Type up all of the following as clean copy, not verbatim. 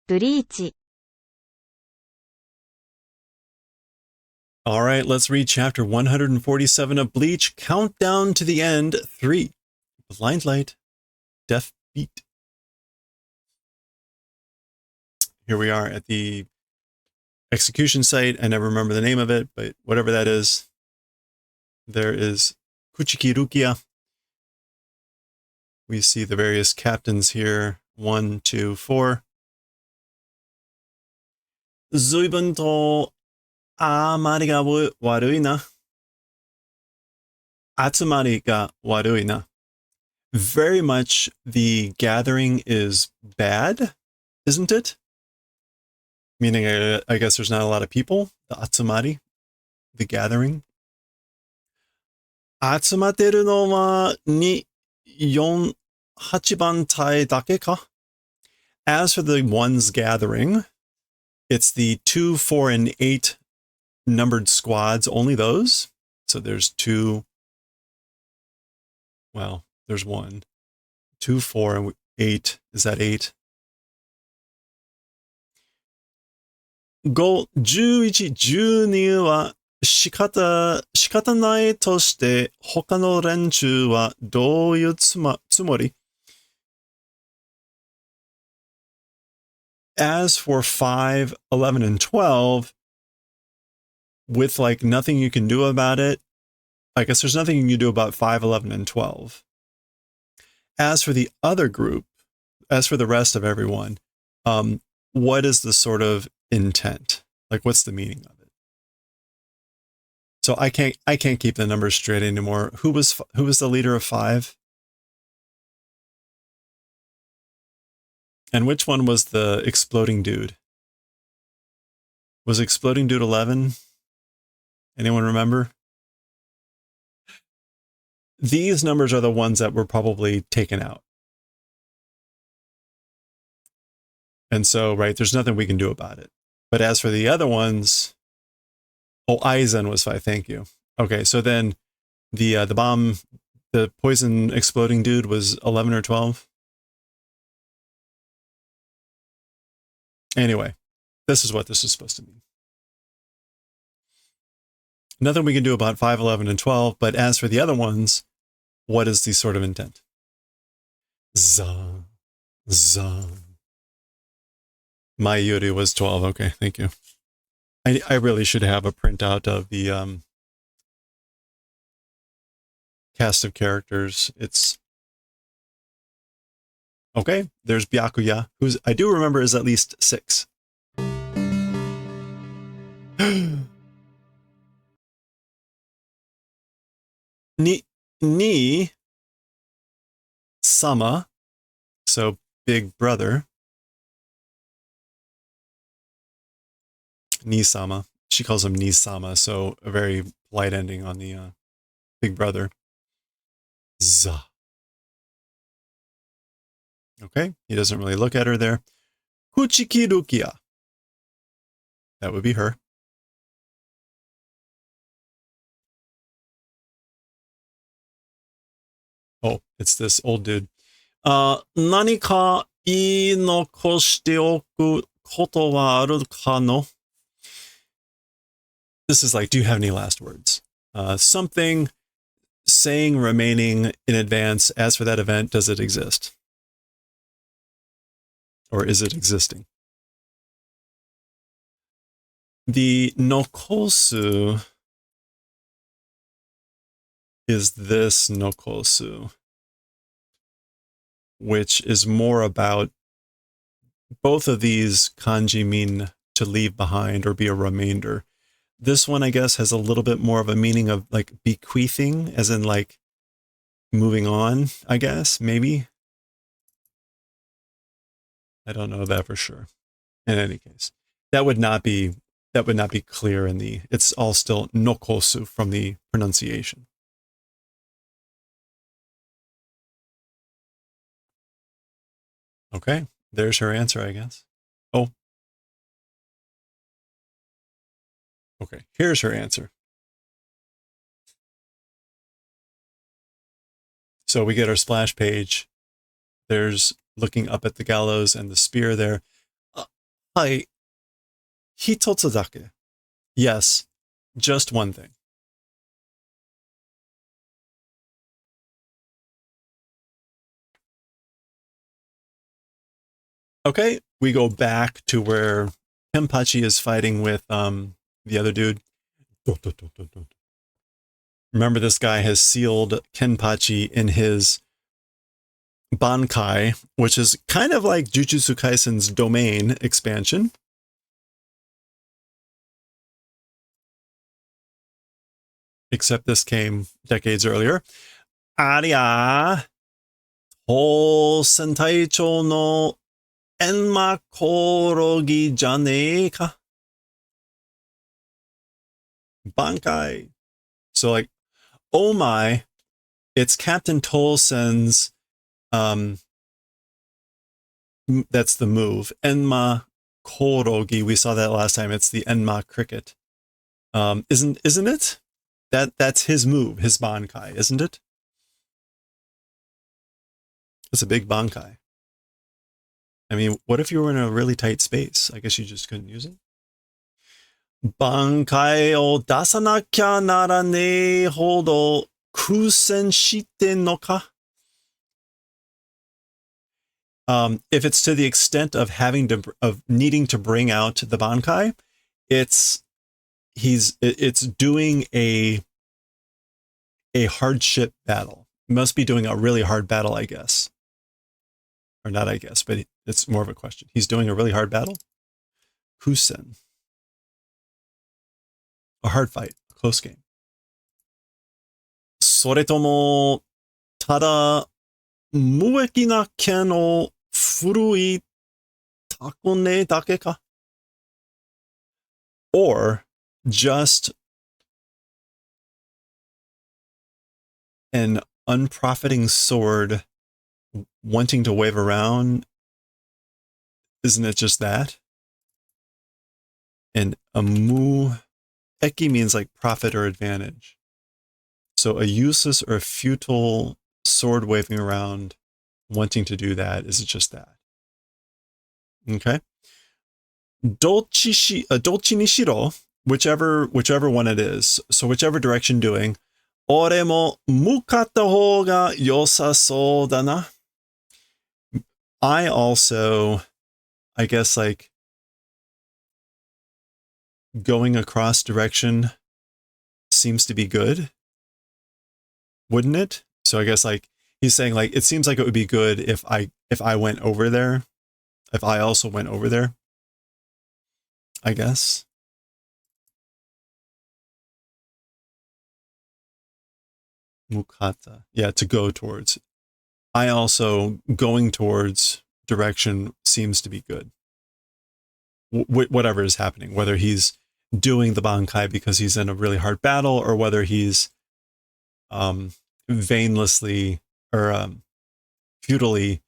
ブリーチ All right, let's read chapter 147 of Bleach. Countdown to the end. 3. Blind light. Deaf beat. Here we are at the execution site. I never remember the name of it, but whatever that is. There is Kuchiki Rukia. We see the various captains here. 1, 2, 4. 随分とあまりが悪いな。集まりが悪いな. Very much the gathering is bad, isn't it? Meaning, I guess there's not a lot of people. The atsumari, the gathering. 集まってるのは2、4、8番隊だけか? As for the ones gathering, it's the 2, 4, and 8 numbered squads, only those. So there's 2, well, there's 1, 2, 4, and 8. Is that 8? 5、11、12は仕方ないとして他の連中はどういうつもり? As for 5, 11, and 12, with like nothing you can do about it, I guess there's nothing you can do about 5, 11, and 12. As for the other group, as for the rest of everyone, what is the sort of intent? Like, what's the meaning of it? So I can't keep the numbers straight anymore. Who was the leader of 5? And which one was the exploding dude? Was exploding dude 11? Anyone remember? These numbers are the ones that were probably taken out. And so, right, there's nothing we can do about it. But as for the other ones, oh, Aizen was 5, thank you. Okay, so then the bomb, the poison exploding dude was 11 or 12. Anyway, this is what this is supposed to mean. Nothing we can do about 5, 11, and 12, but as for the other ones, what is the sort of intent? Za. My Yuri was 12. Okay, thank you. I really should have a printout of the cast of characters. It's okay. There's Byakuya, who's I do remember is at least 6. Ni Sama, so big brother. Ni-sama. She calls him Ni-sama, so a very polite ending on the big brother. Za. Okay, he doesn't really look at her there. Kuchiki Rukia. That would be her. Oh, it's this old dude. 何か言い残しておくことはあるかの? This is like, do you have any last words? Something saying remaining in advance. As for that event, does it exist? Or is it existing? The nokosu is this nokosu, which is more about both of these kanji mean to leave behind or be a remainder. This one, I guess, has a little bit more of a meaning of like bequeathing, as in like moving on, I guess, maybe. I don't know that for sure. In any case, that would not be clear in the, it's all still nokosu from the pronunciation. Okay, there's her answer, I guess. Oh. Okay, here's her answer. So we get our splash page. There's looking up at the gallows and the spear there. はい。一つだけ. Yes, just one thing. Okay, we go back to where Kenpachi is fighting with the other dude. Remember, this guy has sealed Kenpachi in his Bankai, which is kind of like Jujutsu Kaisen's domain expansion. Except this came decades earlier. Aria, whole Sentaicho no Enma Korogi Jane ka? Bankai. So like, oh my, it's Captain Tolsen's, that's the move. Enma Korogi, we saw that last time. It's the Enma cricket. Isn't it? That's his move, his Bankai, isn't it? It's a big Bankai. I mean, what if you were in a really tight space? I guess you just couldn't use it. Bankai o dasanakya narane hodo kusen shite no ka? If it's to the extent of needing to bring out the Bankai, it's doing a hardship battle. Must be doing a really hard battle, I guess. Or not, I guess, but it's more of a question. He's doing a really hard battle? Kusen. A hard fight, a close game. それとも、ただ、無益な剣を古いタコネだけか? Or just an unprofiting sword wanting to wave around? Isn't it just that? And a eki means like profit or advantage. So a useless or futile sword waving around wanting to do that is just that. Okay. Dolchi ni shiro, whichever one it is. So whichever direction doing. Ore mo mukatta hou ga yosasou da na. I also, I guess, like going across direction seems to be good, wouldn't it? So I guess like he's saying like it seems like it would be good if I went over there, if I also went over there, I guess. Mukata, yeah, to go towards. I also going towards direction seems to be good. Whatever is happening, whether he's doing the Bankai because he's in a really hard battle, or whether he's vainlessly or futilely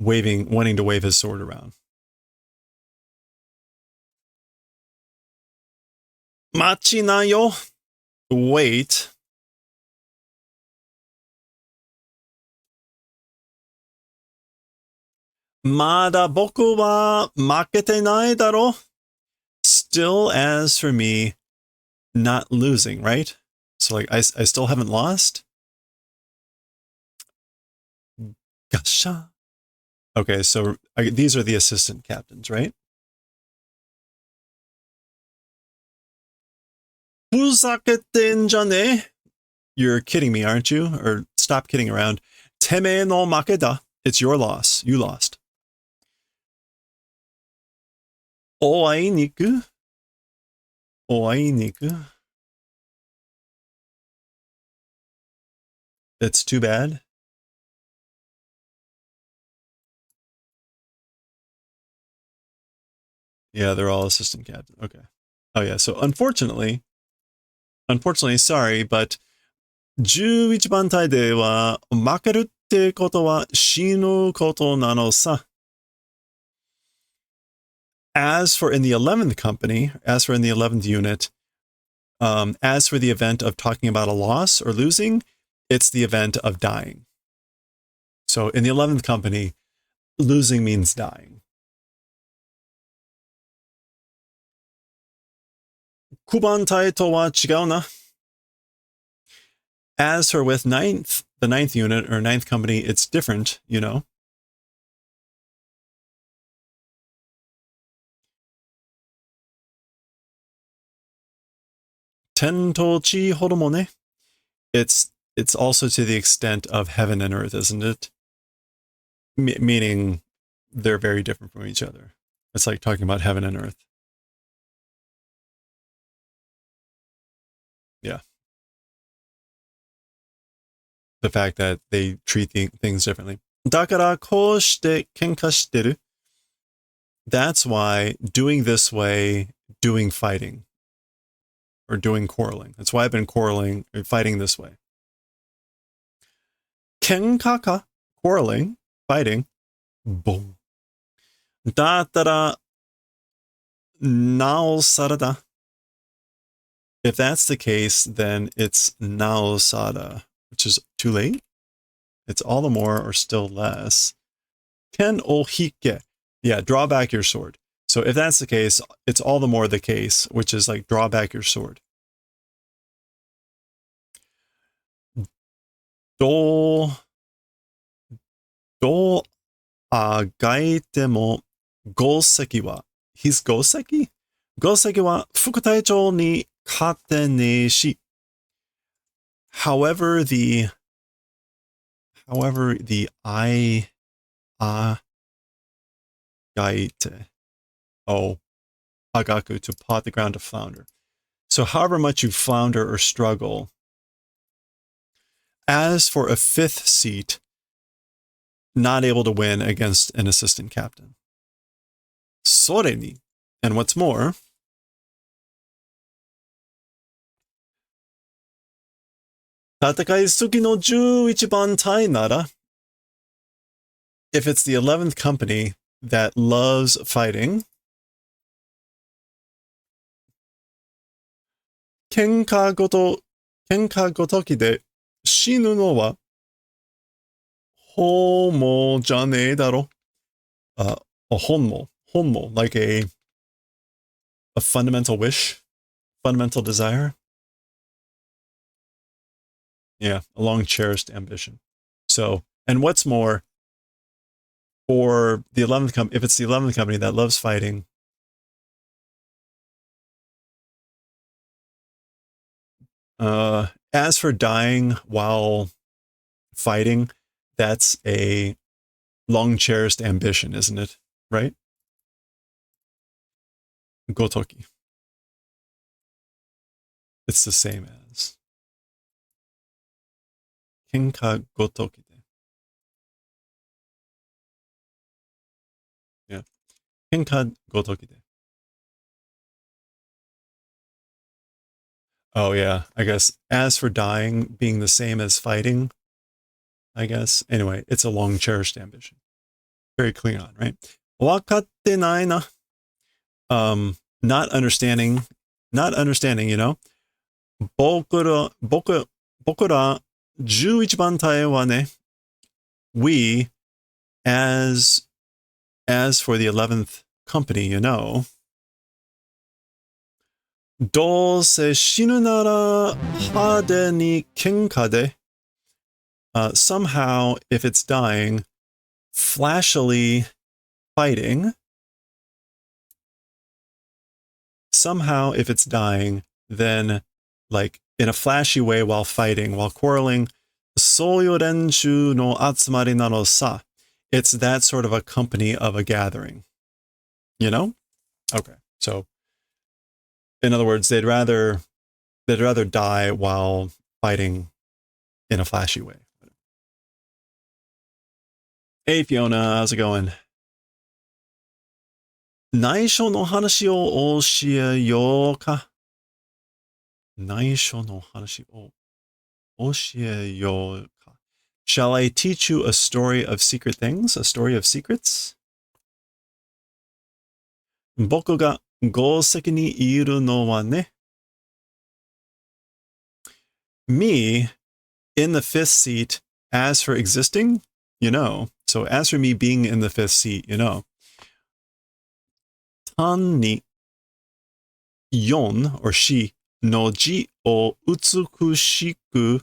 wanting to wave his sword around. Machi na yo. Wait. Mada boku wa makete nai daro. Still, as for me, not losing, right? So like I still haven't lost. Gasha. Okay, so these are the assistant captains, right? Fuzakete njane? You're kidding me, aren't you? Or stop kidding around. Teme no makeda. It's your loss. You lost. Oainiku. Oainiku. That's too bad. Yeah, they're all assistant captain. Okay. Oh yeah, so unfortunately, sorry, but 11番隊では負けるってことは死ぬことなのさ. As for in the 11th company, as for in the 11th unit, as for the event of talking about a loss or losing, it's the event of dying. So in the 11th company, losing means dying. 9番隊とは違うな. As for with the ninth unit or ninth company, it's different, you know. 天と地ほどもね. It's also to the extent of heaven and earth, isn't it? Meaning they're very different from each other. It's like talking about heaven and earth. Yeah. The fact that they treat things differently. だからこうして喧嘩してる. That's why doing this way, doing fighting, or doing quarreling. That's why I've been quarreling or fighting this way. 喧嘩か? Quarreling, fighting. Boom. だったらなおさらだ. If that's the case, then it's naosada, which is too late. It's all the more or still less. Ken o hike. Yeah, draw back your sword. So if that's the case, it's all the more the case, which is like draw back your sword. どうあがいても、ゴセキは、his ゴセキは副隊長に勝てねえし。However, the I gaite. Oh, agaku, to paw the ground to flounder. So however much you flounder or struggle. As for a fifth seat, not able to win against an assistant captain. それに, and what's more, 戦い好きの11番隊なら, if it's the 11th company that loves fighting, 喧嘩ごときで死ぬのはホモじゃねえだろ. A honmo, like a fundamental wish, fundamental desire. Yeah, a long cherished ambition. So, and what's more, for the 11th company, if it's the 11th company that loves fighting, as for dying while fighting, that's a long cherished ambition, isn't it? Right? Gotoki. It's the same as. Kenka gotoki. Yeah. Kenka gotoki. Oh, yeah. I guess as for dying being the same as fighting, I guess. Anyway, it's a long cherished ambition. Very Klingon, right? Wakatte nai na. Not understanding, you know. 僕ら11番隊はね, we, as for the 11th company, you know, どうせ死ぬなら派手に喧嘩で, somehow, if it's dying, flashily fighting, somehow, if it's dying, then, like, in a flashy way while fighting, while quarreling, そういう連中の集まりなのさ. It's that sort of a company of a gathering. You know? Okay. So, in other words, they'd rather die while fighting in a flashy way. Hey, Fiona, how's it going? 内緒の話を教えようか。内緒の話を教えようか. Shall I teach you a story of secret things? A story of secrets? 僕が豪席にいるのはね. Me, in the fifth seat, as for existing, you know. So as for me being in the fifth seat, you know. 単に yon or shi no ji o utsukushiku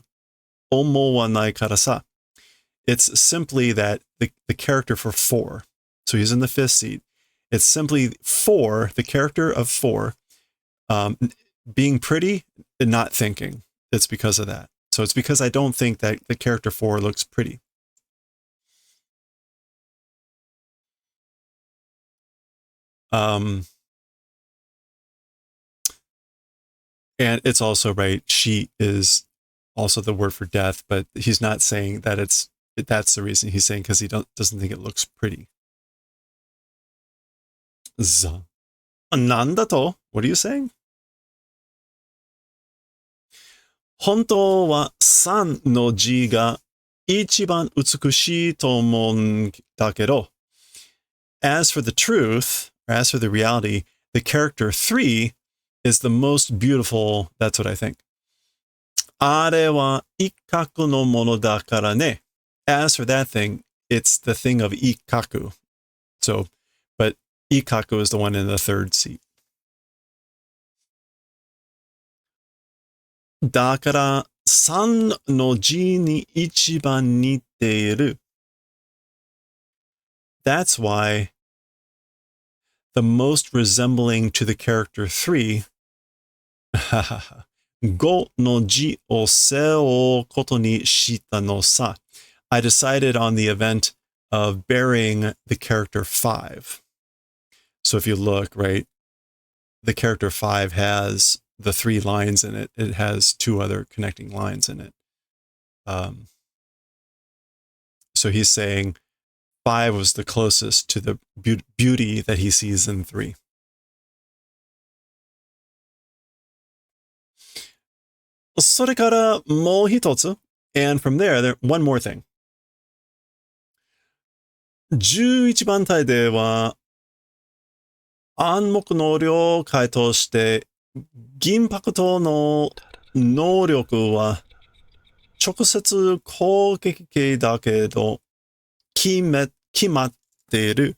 omowanai kara sa. It's simply that the character for 4. So he's in the 5th seat. It's simply 4, the character of 4, being pretty and not thinking. It's because of that. So it's because I don't think that the character 4 looks pretty. And it's also right. She is also the word for death, but he's not saying that that's the reason. He's saying because he doesn't think it looks pretty. Nandato? What are you saying? 本当は3の字が一番美しいと思うんだけど as for the truth, or as for the reality, the character 3 is the most beautiful. That's what I think. あれは一角のものだからね. As for that thing, it's the thing of ikaku. So, but ikaku is the one in the 3rd seat. だから3の字に一番似ている. That's why the most resembling to the character 3 5の字を背負うことにしたのさ. I decided on the event of bearing the character 5. So if you look, right, the character 5 has the 3 lines in it. It has 2 other connecting lines in it. So he's saying 5 was the closest to the beauty that he sees in 3. And from there, one more thing. 11番隊では暗黙の了解として銀箔等の能力は直接攻撃系だけど決まっている.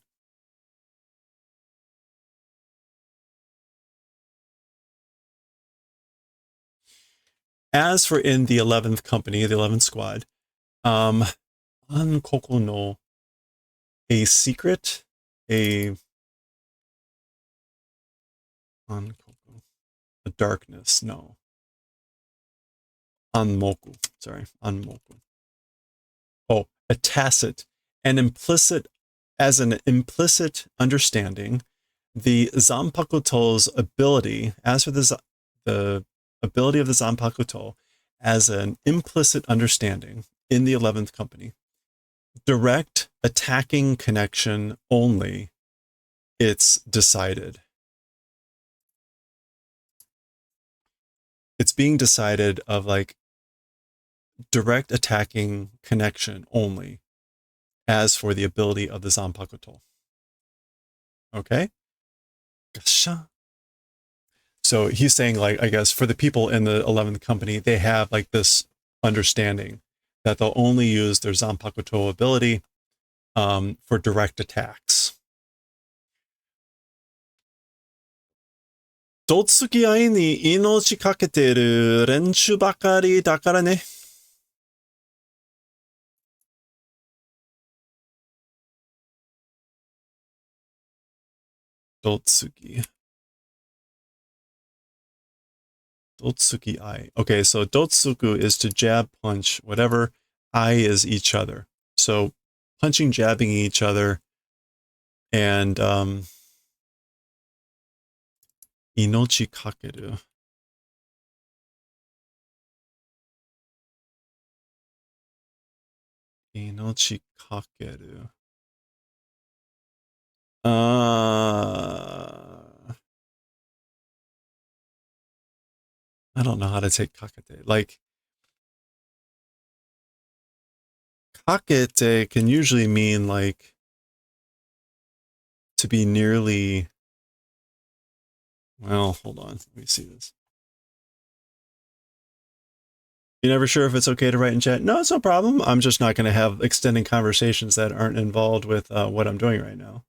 As for in the 11th company, the 11th squad, Ankoku no, a secret, a darkness, no. Anmoku, sorry, Anmoku. Oh, a tacit, an implicit understanding, the Zanpakuto's ability, as for the ability of the Zanpakuto, as an implicit understanding in the 11th company, direct attacking connection only, it's decided. It's being decided of like direct attacking connection only, as for the ability of the Zanpakuto. Okay? So he's saying, like, I guess for the people in the 11th company, they have like this understanding that they'll only use their Zanpakuto ability for direct attacks. どつき合いに命かけてる連中ばかりだからね. Dotsuki. Dotsuki ai. Okay, so dotsuku is to jab, punch, whatever. Ai is each other. So punching, jabbing each other, and inochi kakeru. Inochi kakeru. I don't know how to take kakete. Like, kakete can usually mean like to be nearly. Well, hold on. Let me see this. You're never sure if it's okay to write in chat? No, it's no problem. I'm just not going to have extending conversations that aren't involved with what I'm doing right now.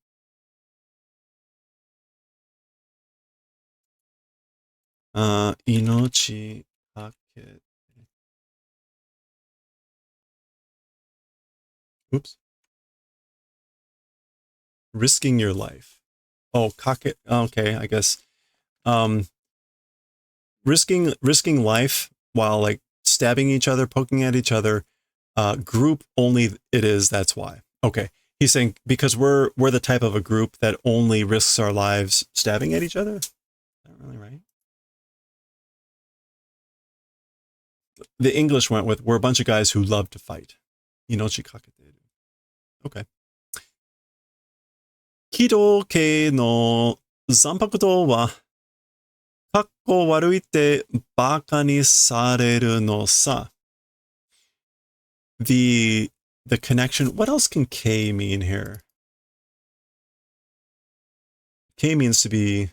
inochi kake. Oops. Risking your life. Oh, kake. Okay, I guess. Um, risking life while like stabbing each other, poking at each other. Group only it is. That's why. Okay. He's saying because we're the type of a group that only risks our lives stabbing at each other. Is that really right? The English went with we're a bunch of guys who love to fight. Inochi kaketeru. Okay. Kido ke no zanpakuto wa kakko warui tte baka ni sareru no sa. The connection. What else can K mean here? K means to be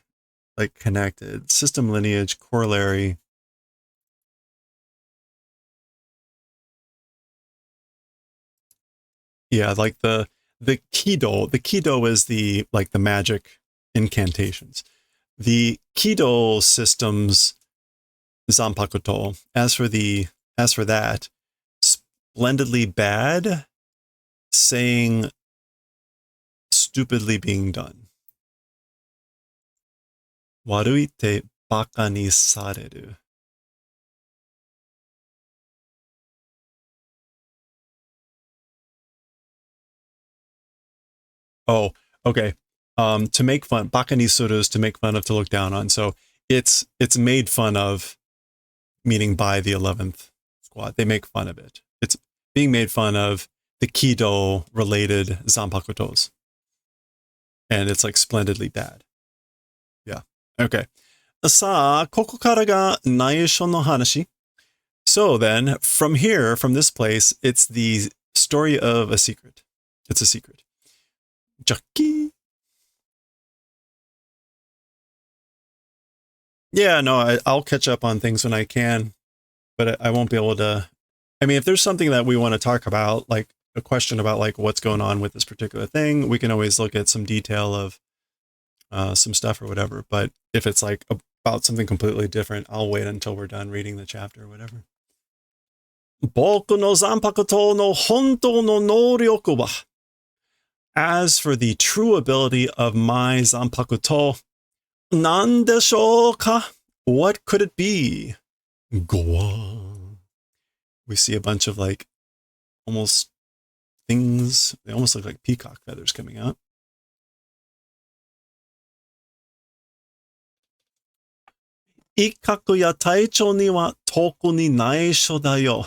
like connected. System lineage, corollary. Yeah, like the kido. The kido is the like the magic incantations. The kido systems zanpakuto. As for that, splendidly bad, saying stupidly being done. Warui te baka ni sareru. Oh, okay. To make fun, baka ni suru is to make fun of, to look down on. So it's made fun of, meaning by the 11th squad. They make fun of it. It's being made fun of the Kido related zanpakutos. And it's like splendidly bad. Yeah. Okay. Sa, koko kara ga naisho no hanashi. So then, from here, from this place, it's the story of a secret. It's a secret. Jaki. Yeah, no, I'll catch up on things when I can, but I won't be able to. I mean, if there's something that we want to talk about, like a question about like what's going on with this particular thing, we can always look at some detail of some stuff or whatever. But if it's like about something completely different, I'll wait until we're done reading the chapter or whatever. Boku no zanpakuto no hontou no nouryoku wa. As for the true ability of my zanpakuto, nan deshou ka? What could it be? Goa. We see a bunch of like almost things. They almost look like peacock feathers coming out. Ikkaku ya taichou ni wa toku ni naisho da yo.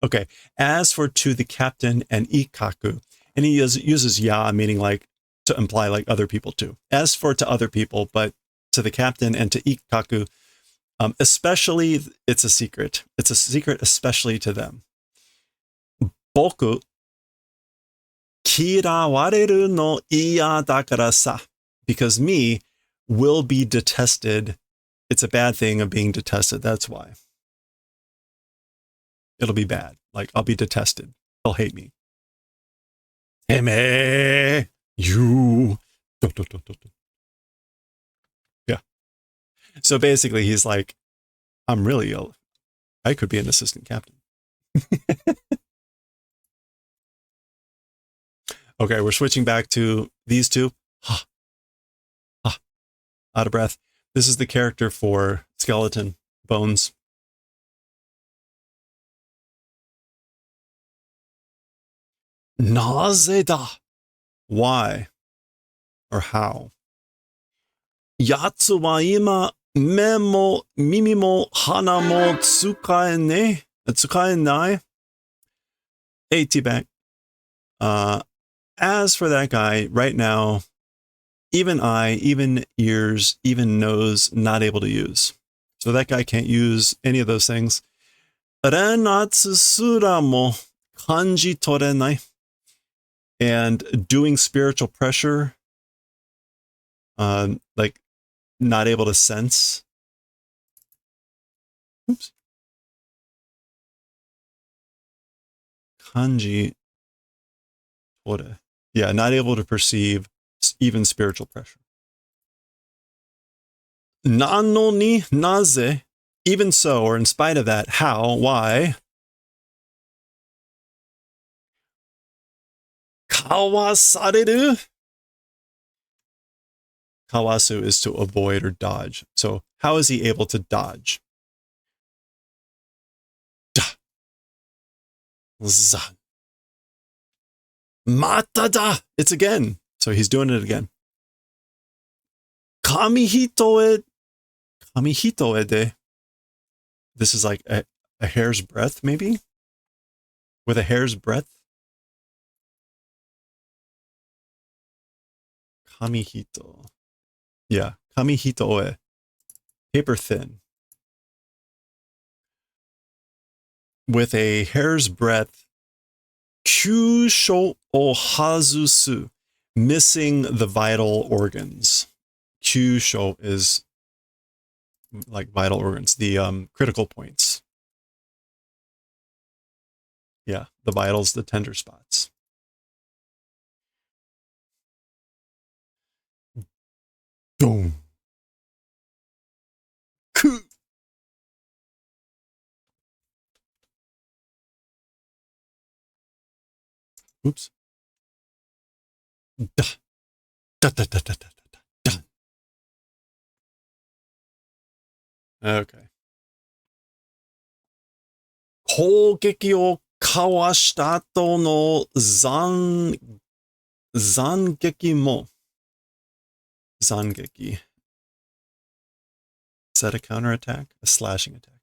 Okay, as for to the captain and ikkaku, and he uses ya, meaning like to imply like other people too. As for to other people, but to the captain and to ikkaku, especially, it's a secret. It's a secret, especially to them. Boku kirawareru no iya dakara sa. Because me will be detested. It's a bad thing of being detested. That's why. It'll be bad. Like, I'll be detested. They'll hate me. Eme, you. Yeah. So basically, he's like, I'm really ill. I could be an assistant captain. Okay, we're switching back to these two. Out of breath. This is the character for Skeleton Bones. Naze da. Why? Or how? Yatsu wa ima me mo mimi mo hana mo tsukaenai. Hey, T-Back. As for that guy, right now, even eye, even ears, even nose, not able to use. So that guy can't use any of those things. Renatsu sura mo kanji torenai. And doing spiritual pressure, like not able to sense. Oops. Kanji tore. Yeah, not able to perceive even spiritual pressure. Nano ni naze. Even so, or in spite of that, how, why? Kawasareru? Kawasu is to avoid or dodge. So how is he able to dodge? Da. Zan. Mata da. It's again. So he's doing it again. Kamihito de. This is like a hair's breadth, maybe? With a hair's breadth? Kamihito. Yeah, kamihito e. Paper thin. With a hair's breadth, kyusho o hazusu. Missing the vital organs. Kyusho is like vital organs, the critical points. Yeah, the vitals, the tender spots. Boom. Oops. Da, da, da, da, da, da, da. Okay. 攻撃をかわした後の斬撃も。斬撃. Is that a counterattack? A slashing attack.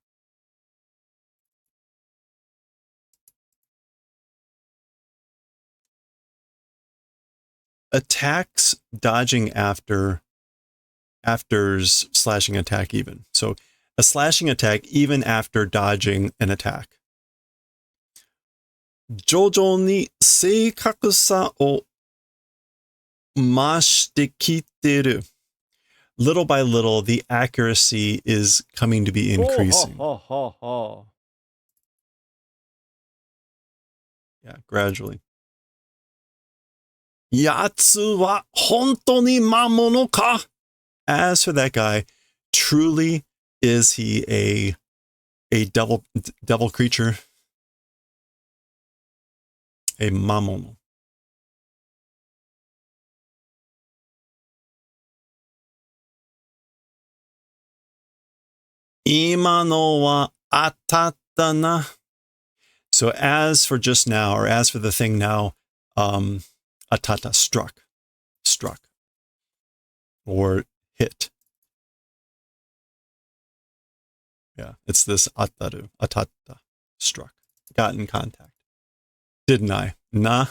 Attacks dodging after's slashing attack even. So a slashing attack even after dodging an attack. 徐々に正確さを増してきてる. Little by little, the accuracy is coming to be increasing. Yeah, gradually. やつは本当に魔物か? As for that guy, truly is he a devil creature? A mamono. Imano wa atatta na. So as for just now, or as for the thing now, atata, struck, or hit. Yeah, it's this ataru, atata, struck, got in contact. Didn't I? Nah.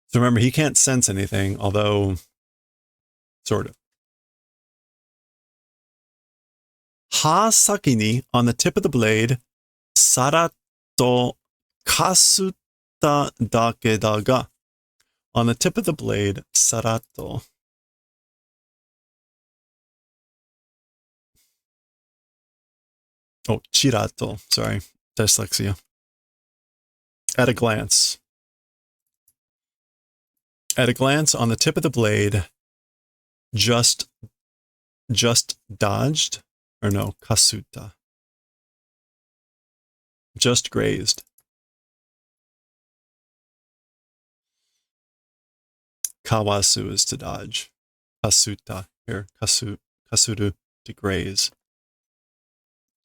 So remember, he can't sense anything, although, sort of. Ha sakini, on the tip of the blade, saratto kasutta dake da ga. On the tip of the blade, saratto. Oh, chirato, sorry, dyslexia. At a glance. At a glance, on the tip of the blade, just dodged, or no, kasuta. Just grazed. Kawasu is to dodge. Kasuta, here, kasuru, to graze.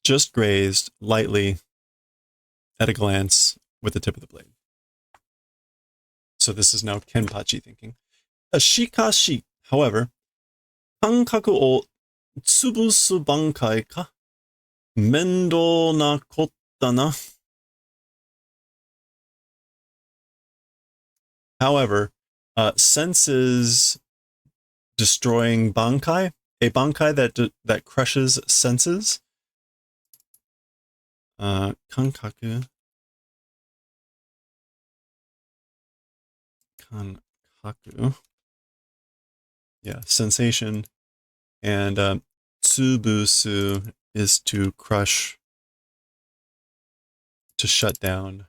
Just grazed, lightly, at a glance, with the tip of the blade. So this is now Kenpachi thinking. Shikashi, however, kankaku o tsubusu bankai ka? Mendo na kotta na. However, senses destroying bankai, a bankai that crushes senses. Kankaku. Yeah, sensation. And tsubusu is to crush, to shut down.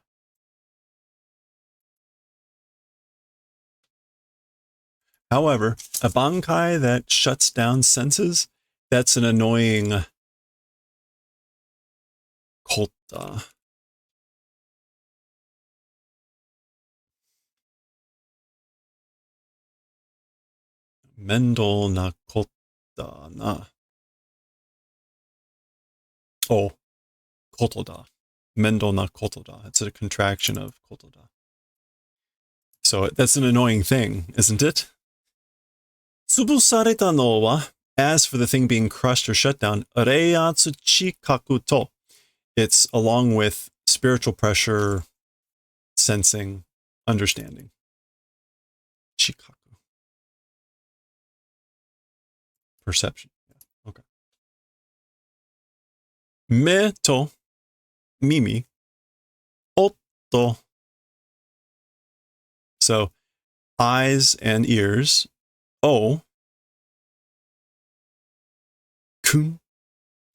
However, a bankai that shuts down senses That's an annoying kota. Mendel na kota na. Oh, kotoda. Mendel na kotoda. It's a contraction of kotoda. So that's an annoying thing, isn't it? Tsubusareta no wa, as for the thing being crushed or shut down, reiatsu chikaku to. It's along with spiritual pressure, sensing, understanding. Chikaku. Perception. Yeah. Okay. Me to, mimi, otto. So eyes and ears. O, kun.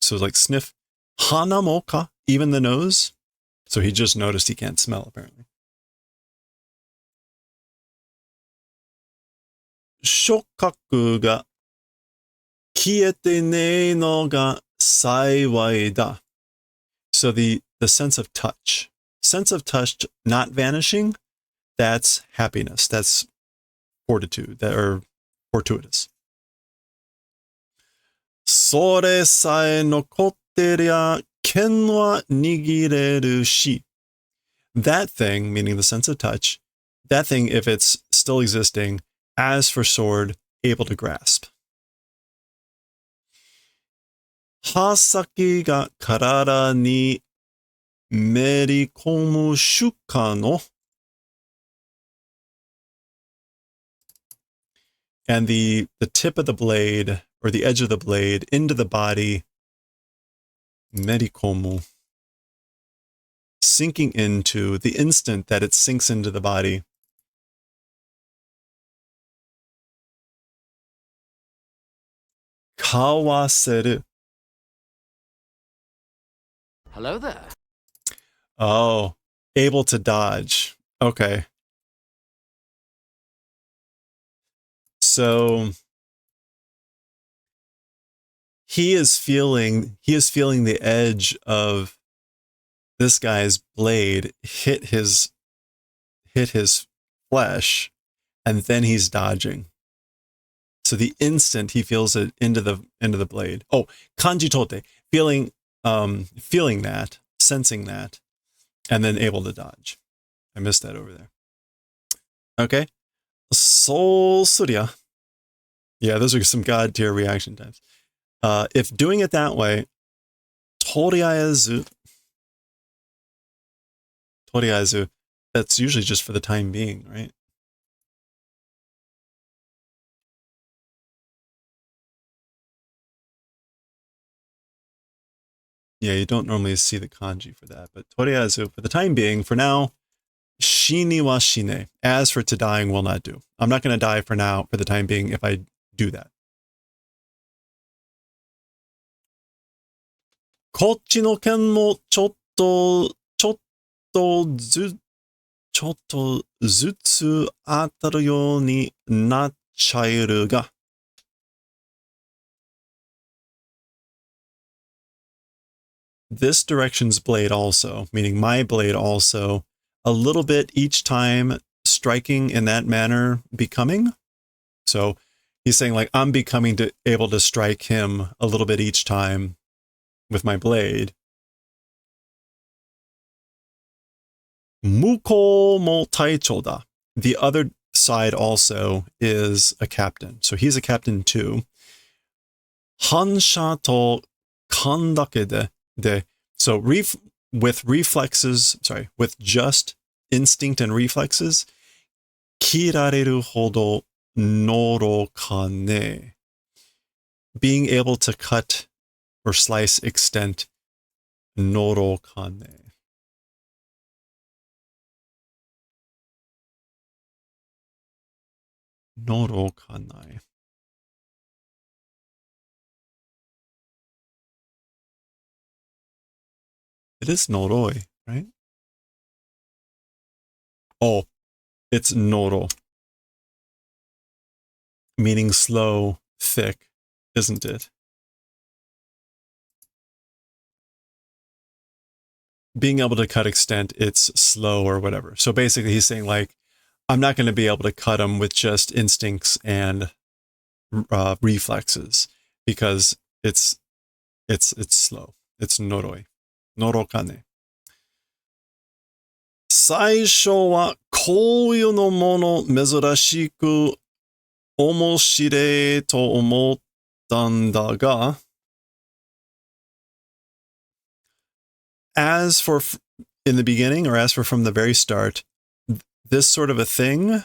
So like sniff. Hana mo ka, even the nose. So he just noticed he can't smell, apparently. Shokaku ga kiete ne no ga saiwai da. So the sense of touch. Sense of touch not vanishing, that's happiness. That's fortitude, or fortuitous. Sore sae nokotte ria ken wa nigireru shi. That thing, meaning the sense of touch, that thing, if it's still existing, as for sword, able to grasp. Hasaki ga karara ni merikomu shuka no. And the tip of the blade, or the edge of the blade, into the body, merikomu. Sinking into, the instant that it sinks into the body. Kawaseru. Hello there. Oh, able to dodge. Okay. So he is feeling the edge of this guy's blade hit his flesh, and then he's dodging. So the instant he feels it into the blade. Oh, kanji tote, feeling that, sensing that, and then able to dodge. I missed that over there. Okay. Soul Surya. Yeah, those are some god tier reaction times. If doing it that way, toriaezu, that's usually just for the time being, right? Yeah, you don't normally see the kanji for that, but toriaezu, for the time being, for now, shini wa shine. As for to dying, will not do. I'm not going to die for now, for the time being, if I do that. Kochi no ken mo chotto zutsu ataru you ni nachairu ga. This direction's blade also, meaning my blade also, a little bit each time striking in that manner, becoming. So he's saying like, I'm becoming able to strike him a little bit each time with my blade. Muko mo taichou da. The other side also is a captain. So he's a captain too. Hansha to kandake de. So with just instinct and reflexes, kirareru hodo noro kane. Being able to cut or slice extent, noro kane. Noro kanai. It is noroi, right? Oh, it's noro. Meaning slow, thick, isn't it? being able to cut extent, it's slow or whatever. So basically he's saying like, I'm not going to be able to cut him with just instincts and reflexes because it's slow. It's noroi. Norokane. 最初はこういうのもの珍しく面白いと思ったんだが、as for in the beginning, or as for from the very start, this sort of a thing,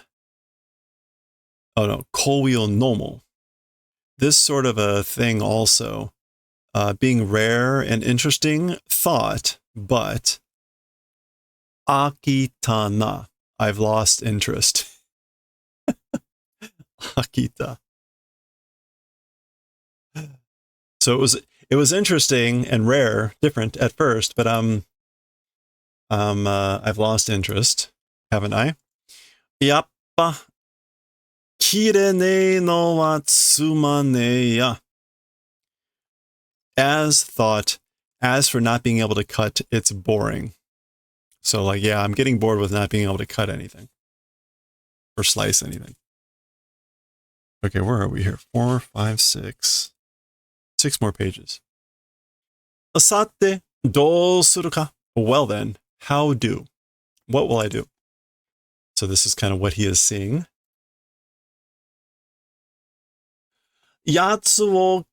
oh no, こういうのも, this sort of a thing also, being rare and interesting, thought, but akita, I've lost interest. Akita. So it was interesting and rare, different at first, but I've lost interest, haven't I? やっぱ切れねえのはつまねえや. As thought, as for not being able to cut, it's boring. So like, yeah, I'm getting bored with not being able to cut anything or slice anything. Okay, where are we here? 4, 5, 6. 6 more pages. さて、どうするか? Well then, how do? What will I do? So this is kind of what he is seeing. やつを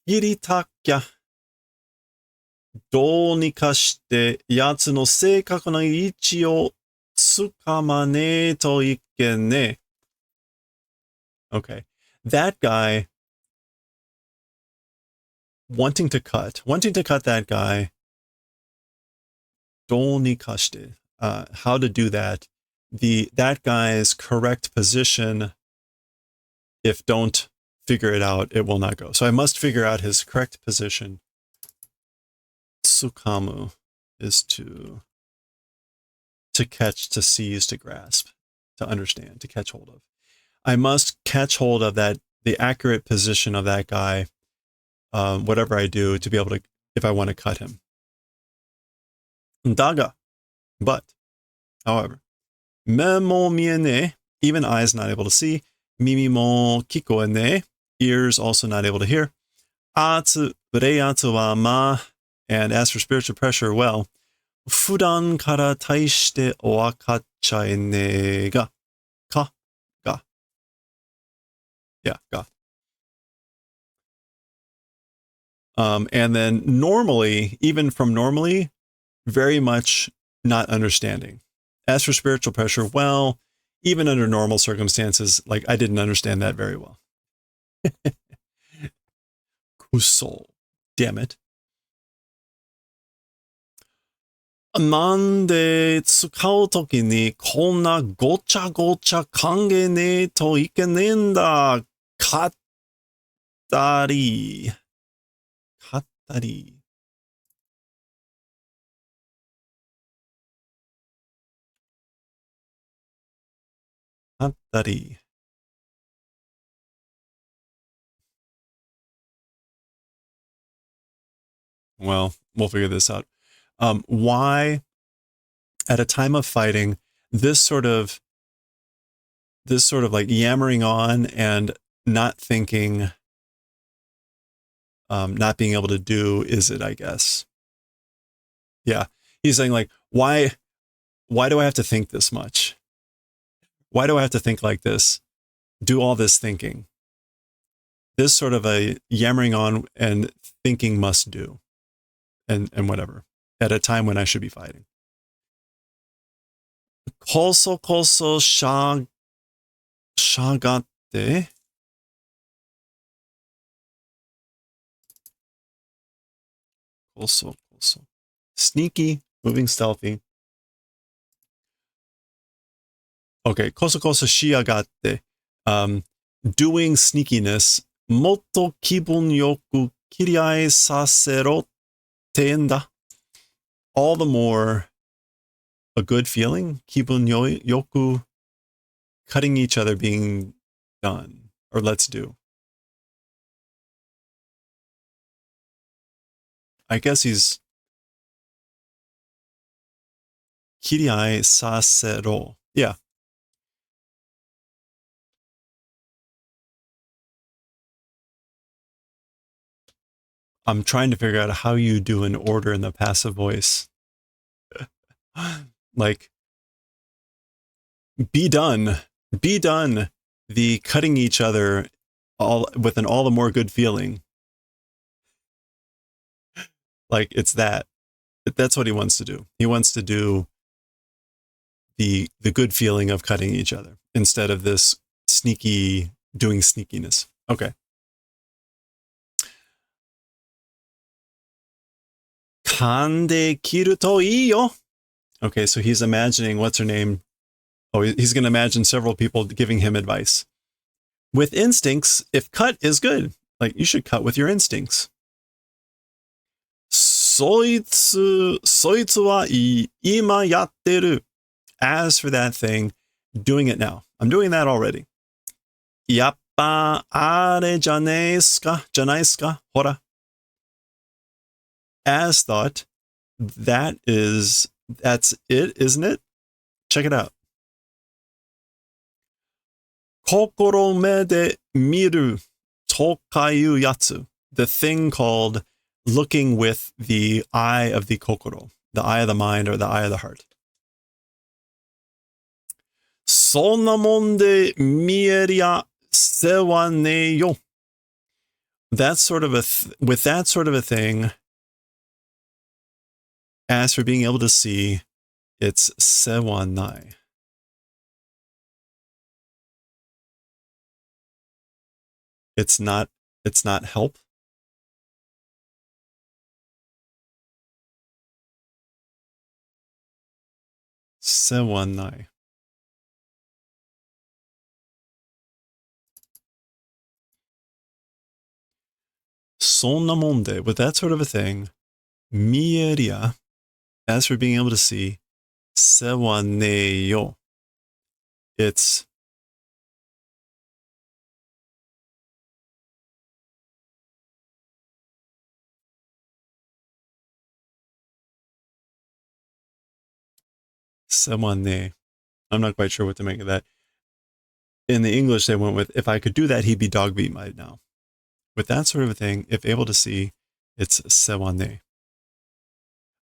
切りたきゃ。どうにかしてやつの正確な位置をつかまねえといけねえ. Okay. That guy wanting to cut that guy. どうにかして. How to do that. That guy's correct position, if don't figure it out, it will not go. So I must figure out his correct position. Tsukamu is to catch, to seize, to grasp, to understand, to catch hold of. I must catch hold of that, the accurate position of that guy, whatever I do, to be able to, if I want to cut him. Daga, but, however, me mo miene, even eyes not able to see, mimi mo kikoene, ears also not able to hear, atsu, reiatsu wa ma, and as for spiritual pressure, well, 普段から大しておわかっちゃえねえが、か、が。Yeah, ga. And then normally, even from normally, very much not understanding. As for spiritual pressure, well, even under normal circumstances, like I didn't understand that very well. Kuso. Damn it. なんで使うときにこんなごちゃごちゃ考えねえといけねえんだ。かったり。かったり。かったり。Well, we'll figure this out. Why, at a time of fighting, this sort of like yammering on and not thinking, not being able to do is it, I guess. Yeah. He's saying like, why do I have to think this much? Why do I have to think like this? Do all this thinking? This sort of a yammering on and thinking must do and whatever at a time when I should be fighting. Koso koso shagatte. Koso koso. Sneaky, moving stealthy. Okay, koso koso shiagatte. Doing sneakiness. Motto kibun yoku kiriai sasero tenda. All the more a good feeling. Kibun yoku, cutting each other, being done, or let's do. I guess he's kiriai sasero. Yeah. I'm trying to figure out how you do an order in the passive voice. Like, be done. Be done. The cutting each other all with an all the more good feeling. Like, it's that. That's what he wants to do. He wants to do the good feeling of cutting each other instead of this doing sneakiness. Okay. Kande kiru to ii yo. Okay, so he's imagining, what's her name? Oh, he's going to imagine several people giving him advice. With instincts, if cut is good, like you should cut with your instincts. Soitsu wa ima yatteru. As for that thing, doing it now. I'm doing that already. Yappa are janaiska, hora. As thought, that's it, isn't it? Check it out. Kokoro me de miru tokayu yatsu. The thing called looking with the eye of the kokoro, the eye of the mind or the eye of the heart. Sonna de mieria sewa ne yo. That's sort of with that sort of a thing, as for being able to see, it's sewa nai. It's not help. Sewa nai. Sonna monde, with that sort of a thing, mieria, as for being able to see, sewa ne yo. It's sewa ne. I'm not quite sure what to make of that. In the English, they went with, if I could do that, he'd be dog beat by now. With that sort of a thing, if able to see, it's sewa ne.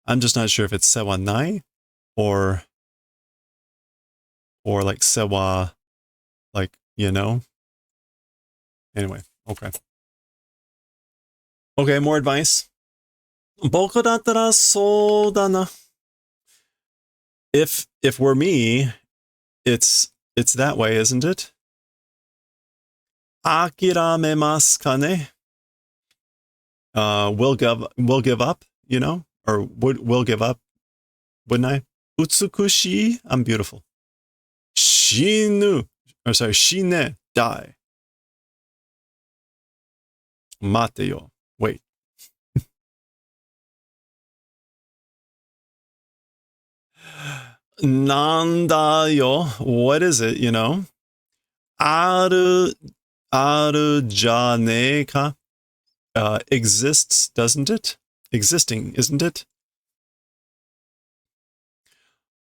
I'm just not sure if it's sewa nai or like sewa, like, you know. Anyway, okay. Okay, more advice. Boku dattara sou da na. If we're me, it's that way, isn't it? Akiramemasu ka ne? We'll give up, you know, or we'll give up, wouldn't I? Utsukushi, I'm beautiful. Shinu, or sorry, shine, die. Mate yo, wait. Nanda yo, what is it, you know? Aru jane ka? Exists, doesn't it? Existing, isn't it?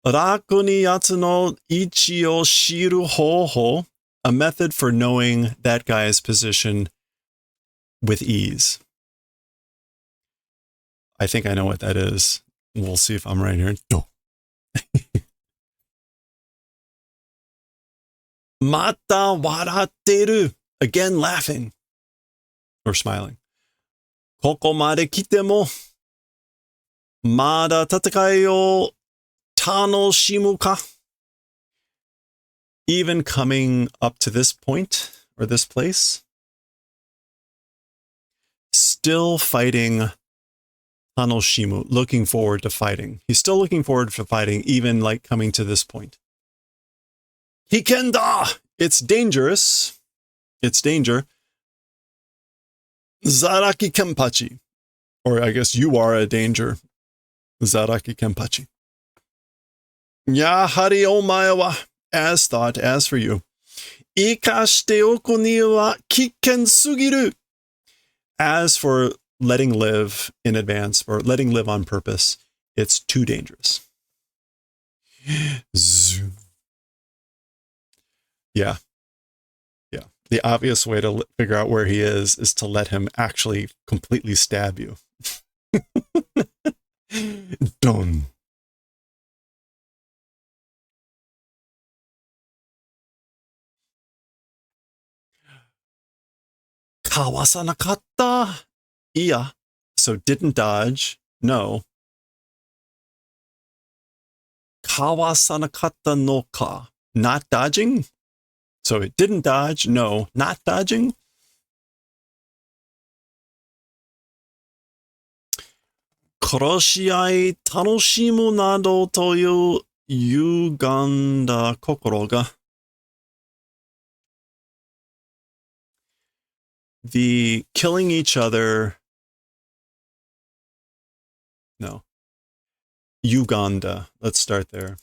Raku ni yatsu no ichi o shiru hoho, a method for knowing that guy's position with ease. I think I know what that is. We'll see if I'm right here. Mata waratteru. Again laughing. Or smiling. Koko made kite mo. Mada tatakai o tanoshimu ka. Even coming up to this point, or this place, still fighting tanoshimu, looking forward to fighting. He's still looking forward to fighting, even like coming to this point. Hikenda! It's dangerous. It's danger. Zaraki kenpachi. Or I guess you are a danger. Zaraki kenpachi. Yahari omae wa, as thought, as for you. Ikashite oku ni wa kikken sugiru. As for letting live in advance, or letting live on purpose, it's too dangerous. Zoom. Yeah. Yeah. The obvious way to figure out where he is to let him actually completely stab you. Done. Kawasanakatta. Yeah. So didn't dodge. No. Kawasanakatta no ka. Not dodging. So it didn't dodge. No. Not dodging. Koroshiai tanoshimu nado toyu yuganda kokoro ga. The killing each other. No. Uganda. Let's start there.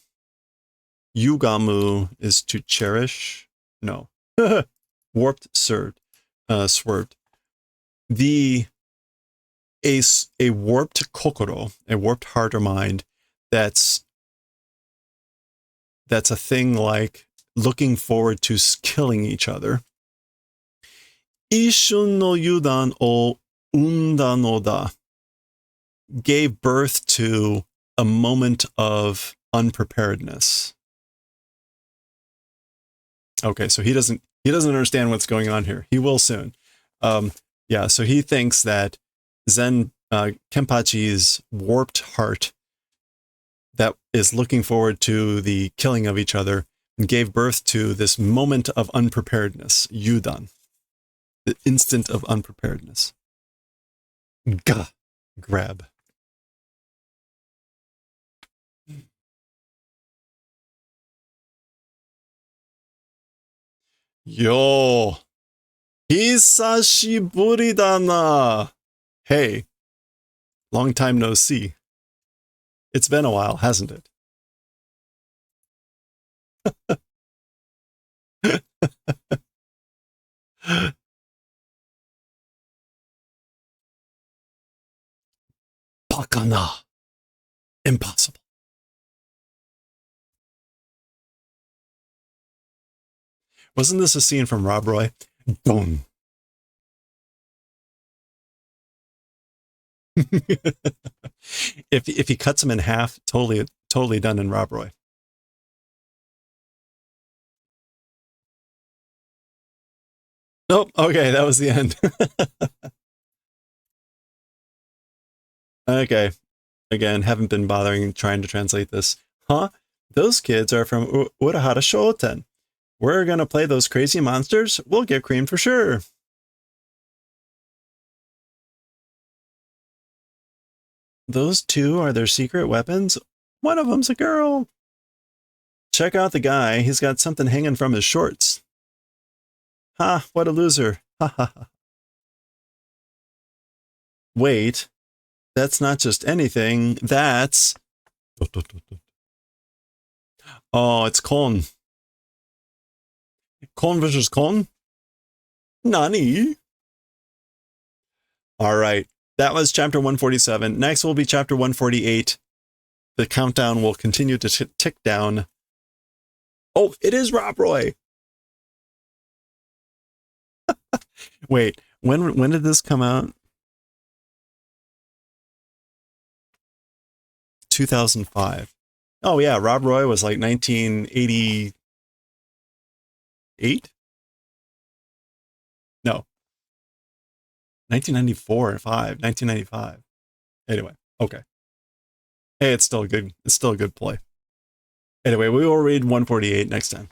Yugamu is to cherish. No. Warped, swerved. Swerved. A warped kokoro, a warped heart or mind, that's a thing like looking forward to killing each other. Ishun no yudan o unda no da. Gave birth to a moment of unpreparedness. Okay, so he doesn't understand what's going on here. He will soon. Yeah, so he thinks that Zen Kenpachi's warped heart that is looking forward to the killing of each other gave birth to this moment of unpreparedness, yudan, the instant of unpreparedness. Ga, grab. Yo, hisashiburi da na. Hey, long time no see. It's been a while, hasn't it? Bakana. Impossible. Wasn't this a scene from Rob Roy? Boom. if he cuts him in half, totally done in Rob Roy. Nope. Okay, that was the end. Okay. Again, haven't been bothering trying to translate this. Huh? Those kids are from Urahara Shoten. We're gonna play those crazy monsters? We'll get cream for sure. Those two are their secret weapons? One of them's a girl. Check out the guy. He's got something hanging from his shorts. Ha, what a loser. Ha ha ha. Wait, that's not just anything. That's... Oh, it's Kon. Kon versus Kon? Nani? All right. That was chapter 147. Next will be chapter 148. The countdown will continue to tick down. Oh, it is Rob Roy. Wait, when did this come out? 2005. Oh yeah, Rob Roy was like 1988? No. 1994 or 1995. Anyway, okay. Hey, it's still a good play. Anyway, we will read 148 next time.